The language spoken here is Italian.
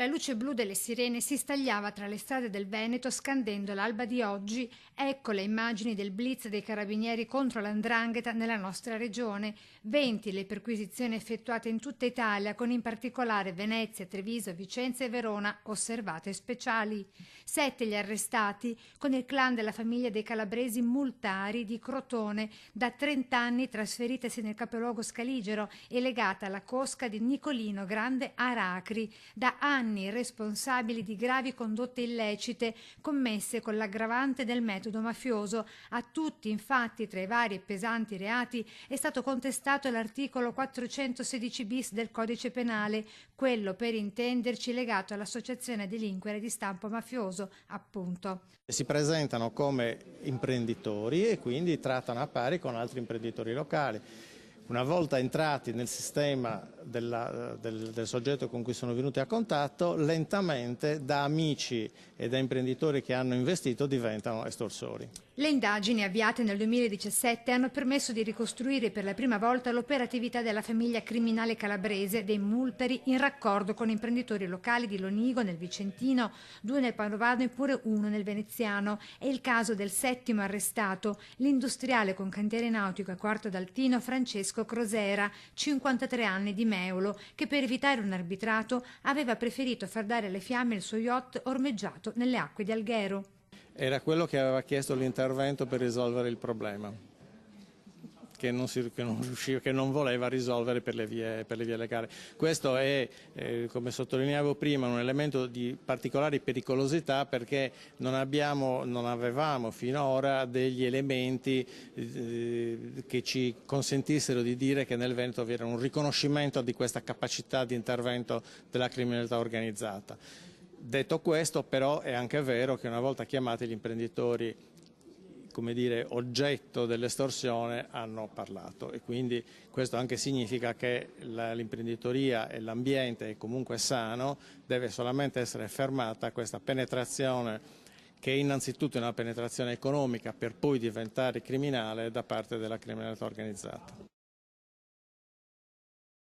La luce blu delle sirene si stagliava tra le strade del Veneto scandendo l'alba di oggi. Ecco le immagini del blitz dei carabinieri contro l''ndrangheta nella nostra regione. 20 le perquisizioni effettuate in tutta Italia, con in particolare Venezia, Treviso, Vicenza e Verona osservate speciali. 7 gli arrestati con il clan della famiglia dei calabresi Multari di Crotone, da 30 anni trasferitasi nel capoluogo scaligero e legata alla cosca di Nicolino Grande Aracri, da anni responsabili di gravi condotte illecite commesse con l'aggravante del metodo mafioso. A tutti, infatti, tra i vari e pesanti reati è stato contestato l'articolo 416 bis del Codice Penale, quello, per intenderci, legato all'associazione a delinquere di stampo mafioso, appunto. Si presentano come imprenditori e quindi trattano a pari con altri imprenditori locali. Una volta entrati nel sistema del soggetto con cui sono venuti a contatto, lentamente da amici e da imprenditori che hanno investito diventano estorsori. Le indagini avviate nel 2017 hanno permesso di ricostruire per la prima volta l'operatività della famiglia criminale calabrese dei Multari in raccordo con imprenditori locali di Lonigo nel Vicentino, 2 nel Padovano e pure 1 nel Veneziano. È il caso del 7° arrestato, l'industriale con cantiere nautico a Quarto d'Altino Francesco Crosera, 53 anni, di Meulo, che per evitare un arbitrato aveva preferito far dare alle fiamme il suo yacht ormeggiato nelle acque di Alghero. Era quello che aveva chiesto l'intervento per risolvere il problema, che non voleva risolvere per le vie legali. Questo è, come sottolineavo prima, un elemento di particolare pericolosità, perché non avevamo finora degli elementi che ci consentissero di dire che nel Veneto vi era un riconoscimento di questa capacità di intervento della criminalità organizzata. Detto questo, però, è anche vero che una volta chiamati gli imprenditori, come dire, oggetto dell'estorsione, hanno parlato, e quindi questo anche significa che l'imprenditoria e l'ambiente è comunque sano. Deve solamente essere fermata questa penetrazione, che è innanzitutto una penetrazione economica per poi diventare criminale, da parte della criminalità organizzata.